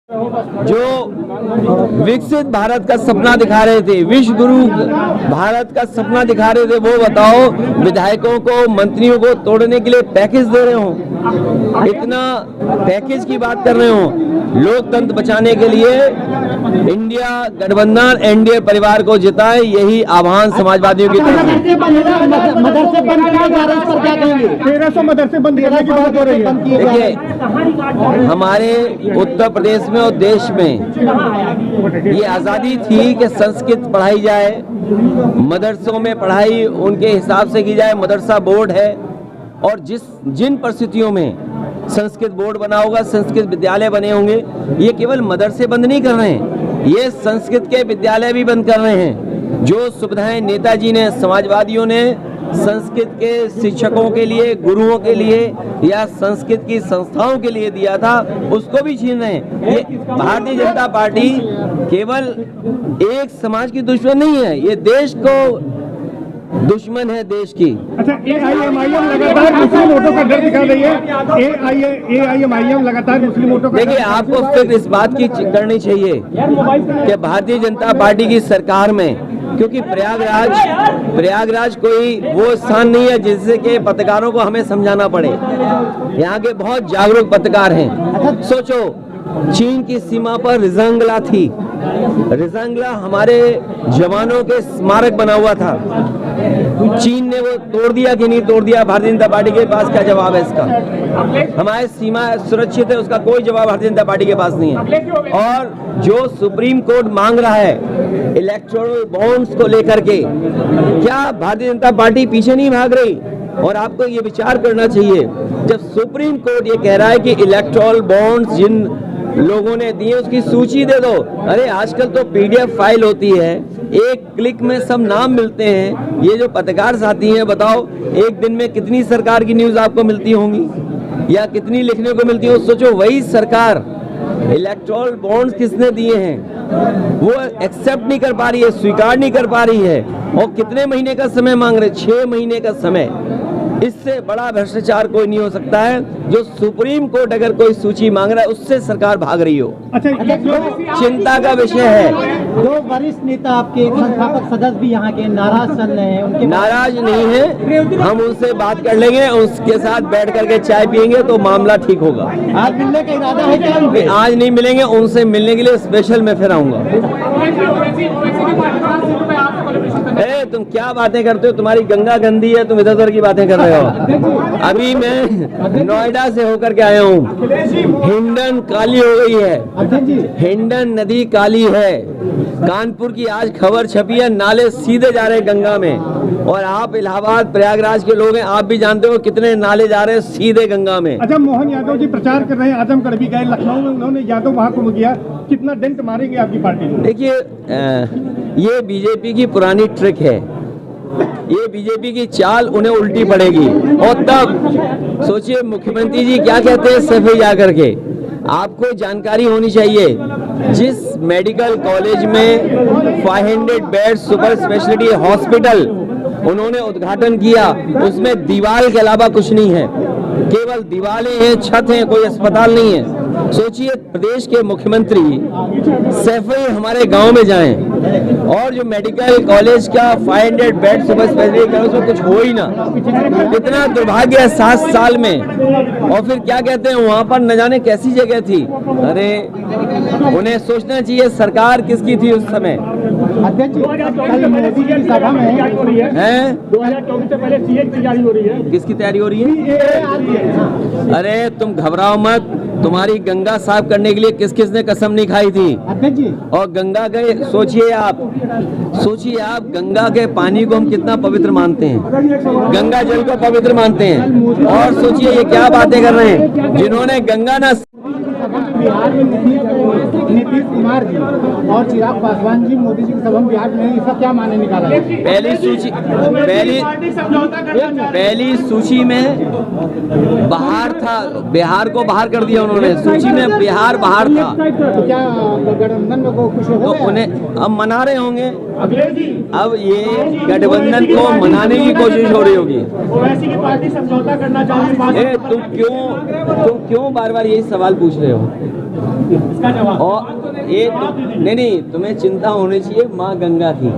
जो विकसित भारत का सपना दिखा रहे थे, विश्व गुरु भारत का सपना दिखा रहे थे, वो बताओ विधायकों को, मंत्रियों को तोड़ने के लिए पैकेज दे रहे हो, इतना पैकेज की बात कर रहे हो। लोकतंत्र बचाने के लिए इंडिया गठबंधन एनडीए परिवार को जिताए, यही आह्वान समाजवादियों की तरफ से। 1300 मदरसे बंद करने की बात हो रही है। देखिए, हमारे उत्तर प्रदेश में और देश में ये आज़ादी थी कि संस्कृत पढ़ाई जाए, मदरसों में पढ़ाई उनके हिसाब से की जाए, मदरसा बोर्ड है, और जिन परिस्थितियों में संस्कृत बोर्ड बना होगा, संस्कृत विद्यालय बने होंगे, ये केवल मदरसे बंद नहीं कर रहे हैं, ये संस्कृत के विद्यालय भी बंद कर रहे हैं। जो सुविधाएं नेताजी ने, समाजवादियों ने संस्कृत के शिक्षकों के लिए, गुरुओं के लिए या संस्कृत की संस्थाओं के लिए दिया था, उसको भी छीन रहे हैं। ये भारतीय जनता पार्टी केवल एक समाज की दुश्मन नहीं है, ये देश को दुश्मन है, देश की। अच्छा, एआईएमआईएम लगातार मुस्लिम वोटों का डर दिखा रही है। एआईएमआईएम लगातार मुस्लिम वोटों का, देखिए, आपको फिक्र इस बात की करनी चाहिए कि भारतीय जनता पार्टी की सरकार में, क्योंकि प्रयागराज कोई वो स्थान नहीं है जिससे कि पत्रकारों को हमें समझाना पड़े। यहाँ के बहुत जागरूक पत्रकार हैं। सोचो, चीन की सीमा पर रिजांगला थी, रिजांगला हमारे जवानों के स्मारक बना हुआ था, चीन ने वो तोड़ दिया कि नहीं तोड़ दिया? भारतीय जनता पार्टी के पास क्या जवाब है इसका? हमारी सीमा सुरक्षित है, उसका कोई जवाब भारतीय जनता पार्टी के पास नहीं है। और जो सुप्रीम कोर्ट मांग रहा है इलेक्टोरल बॉन्ड्स को लेकर के, क्या भारतीय जनता पार्टी पीछे नहीं भाग रही? और आपको ये विचार करना चाहिए, जब सुप्रीम कोर्ट ये कह रहा है कि इलेक्टोरल बॉन्ड्स जिन लोगों ने दिए उसकी सूची दे दो। अरे आजकल तो पीडीएफ फाइल होती है, एक क्लिक में सब नाम मिलते हैं। ये जो पत्रकार साथी हैं, बताओ एक दिन में कितनी सरकार की न्यूज आपको मिलती होंगी या कितनी लिखने को मिलती हो? सोचो, वही सरकार इलेक्टोरल बॉन्ड्स किसने दिए हैं वो एक्सेप्ट नहीं कर पा रही है, स्वीकार नहीं कर पा रही है, और कितने महीने का समय मांग रहे? 6 महीने का समय। इससे बड़ा भ्रष्टाचार कोई नहीं हो सकता है। जो सुप्रीम कोर्ट अगर कोई सूची मांग रहा है, उससे सरकार भाग रही हो, अच्छा, चिंता का विषय है। दो वरिष्ठ नेता आपके संस्थापक सदस्य भी यहाँ के नाराज चल रहे हैं, उनके नाराज नहीं है, हम उनसे बात कर लेंगे, उसके साथ बैठ करके चाय पियेंगे तो मामला ठीक होगा। आज मिलने का इरादा है क्या? आज नहीं मिलेंगे, उनसे मिलने के लिए स्पेशल मैं फिर आऊंगा। तुम क्या बातें करते हो? तुम्हारी गंगा गंदी है, तुम इधर उधर की बातें कर रहे हो। अभी मैं नोएडा से होकर के आया हूँ, हिंडन काली हो गई है, हिंडन नदी काली है। कानपुर की आज खबर छपी है, नाले सीधे जा रहे गंगा में, और आप इलाहाबाद प्रयागराज के लोग हैं, आप भी जानते हो कितने नाले जा रहे हैं सीधे गंगा में। अच्छा, मोहन यादव जी प्रचार कर रहे हैं, आजमगढ़ भी गए, लखनऊ में उन्होंने यादव महाकुंभ किया, कितना डेंट मारेंगे आपकी पार्टी को? देखिए, ये बीजेपी की पुरानी ट्रिक है, ये बीजेपी की चाल उन्हें उल्टी पड़ेगी। और तब सोचिए मुख्यमंत्री जी क्या कहते हैं सफेद जा करके। आपको जानकारी होनी चाहिए, जिस मेडिकल कॉलेज में 500 बेड सुपर स्पेशलिटी हॉस्पिटल उन्होंने उद्घाटन किया, उसमें दीवार के अलावा कुछ नहीं है, केवल दीवारें हैं, छत है, कोई अस्पताल नहीं है। सोचिए, प्रदेश के मुख्यमंत्री सैफई हमारे गांव में जाएं और जो मेडिकल कॉलेज का 500 बेड सुपर स्पेशलिटी उसमें कुछ हो ही ना, कितना दुर्भाग्य है 7 साल में। और फिर क्या कहते हैं, वहां पर न जाने कैसी जगह थी। अरे उन्हें सोचना चाहिए सरकार किसकी थी उस समय। अध्यक्ष, कल मोदी की सभा में है 2024 से पहले सीए की तैयारी हो रही है। किसकी तैयारी हो रही है? अरे तुम घबराओ मत, तुम्हारी गंगा साफ करने के लिए किस किस ने कसम नहीं खाई थी? अध्यक्ष जी, और गंगा के सोचिए आप गंगा के पानी को हम कितना पवित्र मानते हैं, गंगा जल को पवित्र मानते हैं। और सोचिए ये क्या बातें कर रहे हैं, जिन्होंने गंगा ना बिहार में नीतीश कुमार जी और चिराग पासवान जी मोदी जी की सभा में बिहार में, इसका क्या माने निकाला? पहली सूची में बाहर था, बिहार को बाहर कर दिया उन्होंने, सूची में बिहार बाहर था। तो क्या गठबंधन को कुछ हो, तो उन्हें अब मना रहे होंगे, अब ये गठबंधन को मनाने की कोशिश हो रही होगी। ओवैसी की पार्टी समझौता करना चाहती है। तुम क्यों बार बार यही सवाल पूछ रहे हो? इसका जवाब और ये नहीं, तुम्हें चिंता होनी चाहिए माँ गंगा की।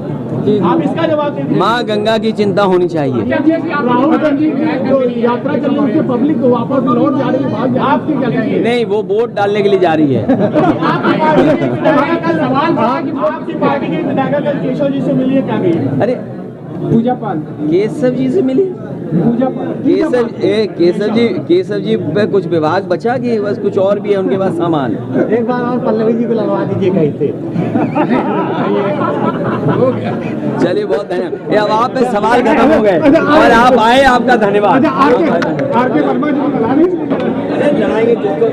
आप इसका जवाब दीजिए। माँ गंगा की चिंता होनी चाहिए। राहुल गांधी जो यात्रा चल रही है पब्लिक को वापस लौट जा रही है, आपकी क्या कहेंगे? नहीं, वो वोट डालने के लिए जा रही है। सवाल था कि आपकी पार्टी के विधायक कल केशव जी से मिली है, क्या कही? अरे पूजा पाल केशव जी से मिली? पूजा पाल केशव जी पे कुछ विभाग बचा कि बस कुछ और भी है उनके पास सामान? एक बार और पल्लवी जी को लगवा दीजिए कहीं से। चलिए, बहुत धन्यवाद। अब आप पे सवाल खत्म हो गए और आप आए, आपका धन्यवाद। आर के वर्मा जी को लगा नहीं अरे जनाएंगे जिसको